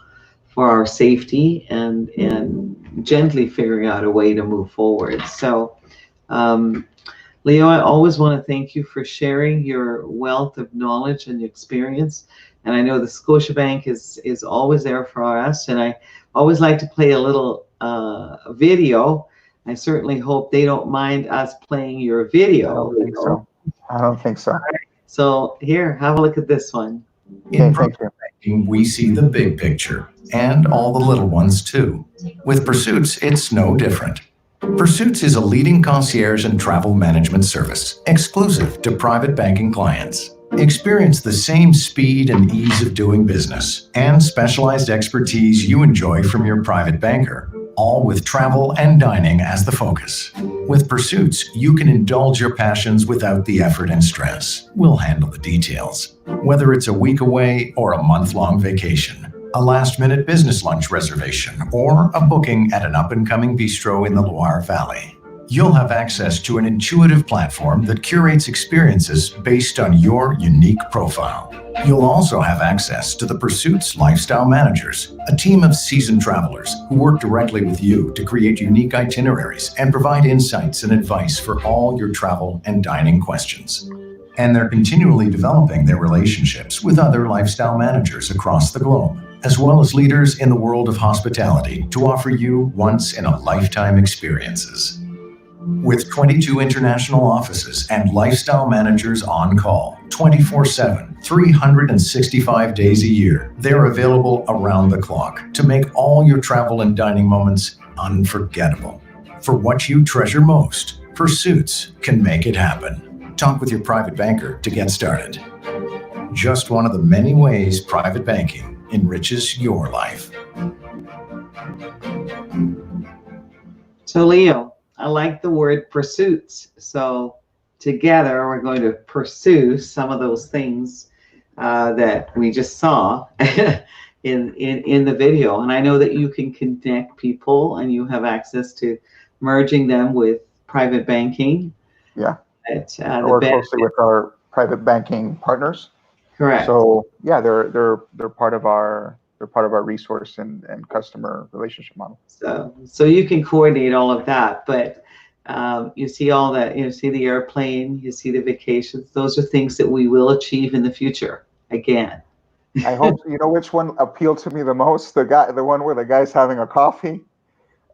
for our safety and gently figuring out a way to move forward? So, Leo, I always want to thank you for sharing your wealth of knowledge and experience. And I know the Scotiabank is always there for us. And I always like to play a little video. I certainly hope they don't mind us playing your video. I don't think so. I don't think so. So here, have a look at this one. In private banking, we see the big picture and all the little ones too. With Pursuits, it's no different. Pursuits is a leading concierge and travel management service exclusive to private banking clients. Experience the same speed and ease of doing business and specialized expertise you enjoy from your private banker, all with travel and dining as the focus. With Pursuits, you can indulge your passions without the effort and stress. We'll handle the details. Whether it's a week away or a month-long vacation, a last-minute business lunch reservation, or a booking at an up-and-coming bistro in the Loire Valley, you'll have access to an intuitive platform that curates experiences based on your unique profile. You'll also have access to the Pursuits Lifestyle Managers, a team of seasoned travelers who work directly with you to create unique itineraries and provide insights and advice for all your travel and dining questions. And they're continually developing their relationships with other lifestyle managers across the globe, as well as leaders in the world of hospitality to offer you once-in-a-lifetime experiences. With 22 international offices and lifestyle managers on call 24/7, 365 days a year, they're available around the clock to make all your travel and dining moments unforgettable. For what you treasure most, Pursuits can make it happen. Talk with your private banker to get started. Just one of the many ways private banking enriches your life. So Leo, I like the word pursuits. So together we're going to pursue some of those things that we just saw in the video. And I know that you can connect people and you have access to merging them with private banking. Yeah. At, work closely with our private banking partners. Correct. So yeah, they're part of our resource and customer relationship model. So you can coordinate all of that, but you see all that, you see the airplane, you see the vacations. Those are things that we will achieve in the future again. I hope you know which one appealed to me the most. The one where the guy's having a coffee.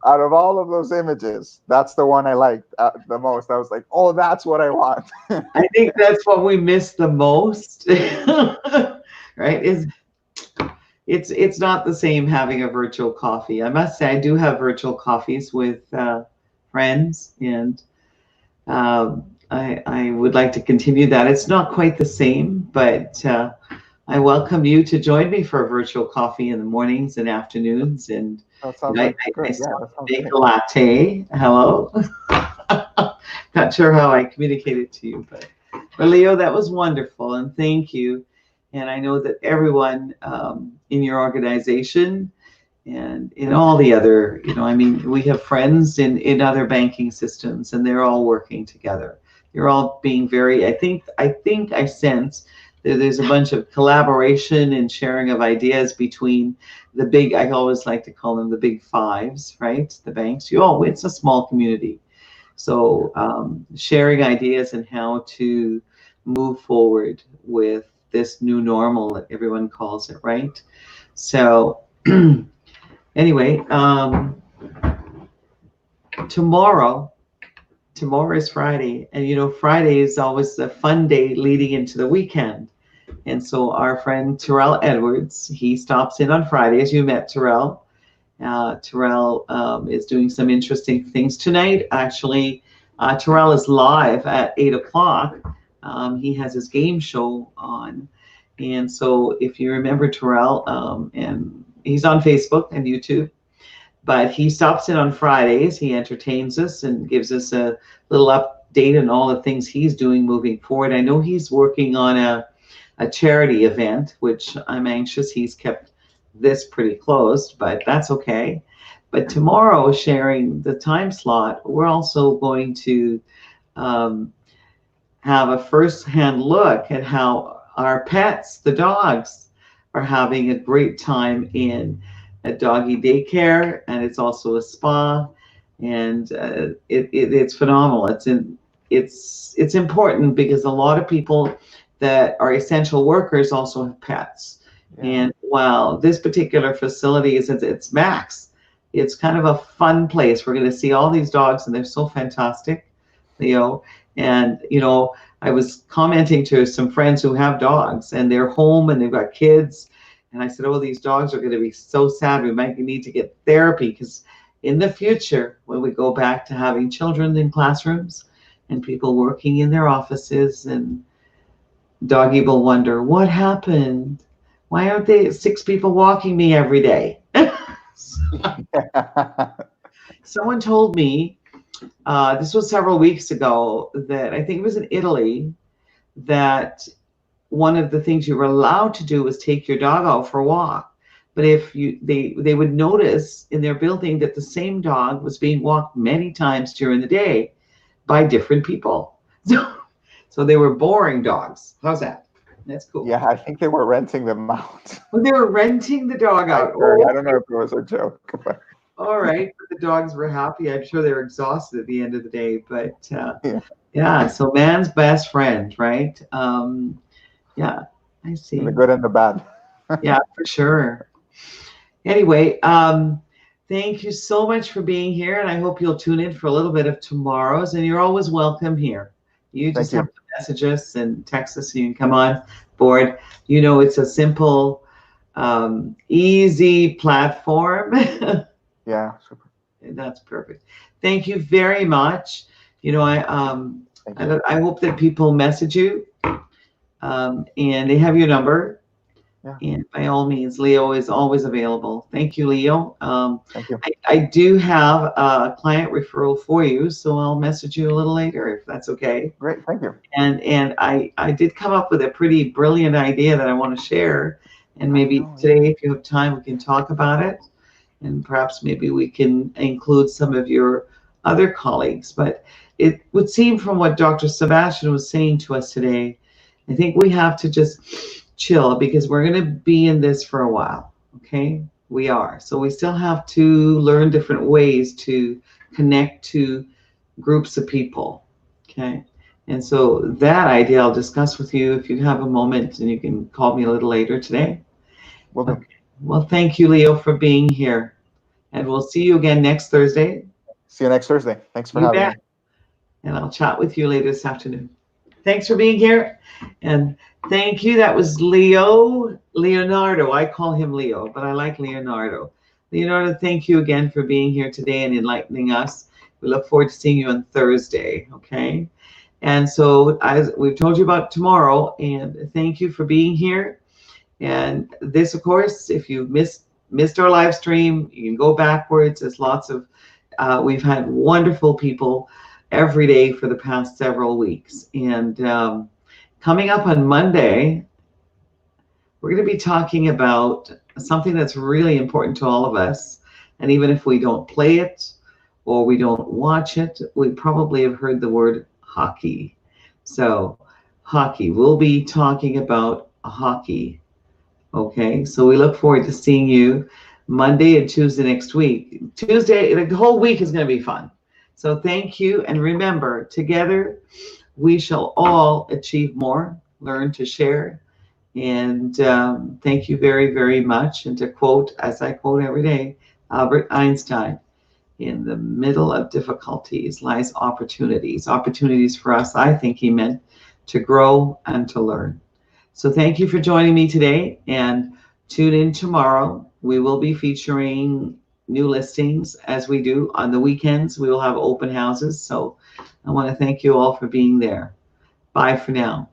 Out of all of those images, that's the one I liked the most. I was like, oh, that's what I want. I think that's what we miss the most, right? It's not the same having a virtual coffee. I must say I do have virtual coffees with friends, and I would like to continue that. It's not quite the same, but I welcome you to join me for a virtual coffee in the mornings and afternoons. And I make a latte. Hello. Not sure how I communicated to you, but Leo, that was wonderful, and thank you. And I know that everyone in your organization and in all the other, I mean, we have friends in other banking systems, and they're all working together. You're all being very, I think I sense that there's a bunch of collaboration and sharing of ideas between the big, I always like to call them the big fives, right? The banks. It's a small community. So sharing ideas and how to move forward with this new normal that everyone calls it, right? So anyway, tomorrow is Friday, and Friday is always a fun day leading into the weekend. And so our friend Terrell Edwards, he stops in on Fridays. You met Terrell. Terrell is doing some interesting things tonight. Actually, Terrell is live at 8 o'clock. He has his game show on. And so if you remember Terrell, and he's on Facebook and YouTube, but he stops in on Fridays. He entertains us and gives us a little update on all the things he's doing moving forward. I know he's working on a charity event, which I'm anxious. He's kept this pretty closed, but that's okay. But tomorrow, sharing the time slot, we're also going to have a first-hand look at how our pets, the dogs, are having a great time in a doggy daycare, and it's also a spa, and it's phenomenal. It's important because a lot of people that are essential workers also have pets. Yeah. And while this particular facility is it's max, it's kind of a fun place. We're going to see all these dogs, and they're so fantastic, Leo. And I was commenting to some friends who have dogs, and they're home and they've got kids. And I said, oh, these dogs are going to be so sad. We might need to get therapy, because in the future, when we go back to having children in classrooms and people working in their offices, and doggy will wonder, what happened? Why aren't they 6 people walking me every day? Someone told me, this was several weeks ago, that I think it was in Italy, that one of the things you were allowed to do was take your dog out for a walk. But if they would notice in their building that the same dog was being walked many times during the day by different people. So they were boring dogs. How's that? That's cool. Yeah, I think they were renting them out. Oh, they were renting the dog out. I don't know if it was a joke. But... All right, but the dogs were happy. I'm sure they were exhausted at the end of the day. But yeah, so man's best friend, right? Yeah, I see. The good and the bad. Yeah, for sure. Anyway, thank you so much for being here, and I hope you'll tune in for a little bit of tomorrow's, and you're always welcome here. You just have to message us and text us so you can come on board. It's a simple, easy platform. Yeah, super. That's perfect. Thank you very much. I hope that people message you, and they have your number. Yeah. And by all means, Leo is always available. Thank you, Leo. Thank you. I do have a client referral for you, so I'll message you a little later if that's okay. Great, thank you. And I did come up with a pretty brilliant idea that I want to share. And maybe today, if you have time, we can talk about it. And perhaps maybe we can include some of your other colleagues. But it would seem from what Dr. Sebastian was saying to us today, I think we have to just chill, because we're going to be in this for a while. Okay, we are. So we still have to learn different ways to connect to groups of people. Okay, and so that idea I'll discuss with you if you have a moment, and you can call me a little later today. Will do. Okay. Well, thank you, Leo, for being here, and we'll see you again next Thursday. See you next Thursday. Thanks for having me. And I'll chat with you later this afternoon. Thanks for being here, and thank you. That was Leonardo. I call him Leo, but I like Leonardo. Leonardo, thank you again for being here today and enlightening us. We look forward to seeing you on Thursday, okay? And so as we've told you about tomorrow, and thank you for being here. And this, of course, if you've missed our live stream, you can go backwards. There's lots of, we've had wonderful people every day for the past several weeks. And coming up on Monday, we're going to be talking about something that's really important to all of us. And even if we don't play it or we don't watch it, we probably have heard the word hockey. So hockey, we'll be talking about hockey. Okay, so we look forward to seeing you Monday and Tuesday next week. Tuesday, the whole week is going to be fun. So thank you. And remember, together, we shall all achieve more, learn to share. And thank you very, very much. And to quote, as I quote every day, Albert Einstein, in the middle of difficulties lies opportunities. Opportunities for us, I think he meant, to grow and to learn. So thank you for joining me today, and tune in tomorrow. We will be featuring new listings as we do on the weekends. We will have open houses. So I want to thank you all for being there. Bye for now.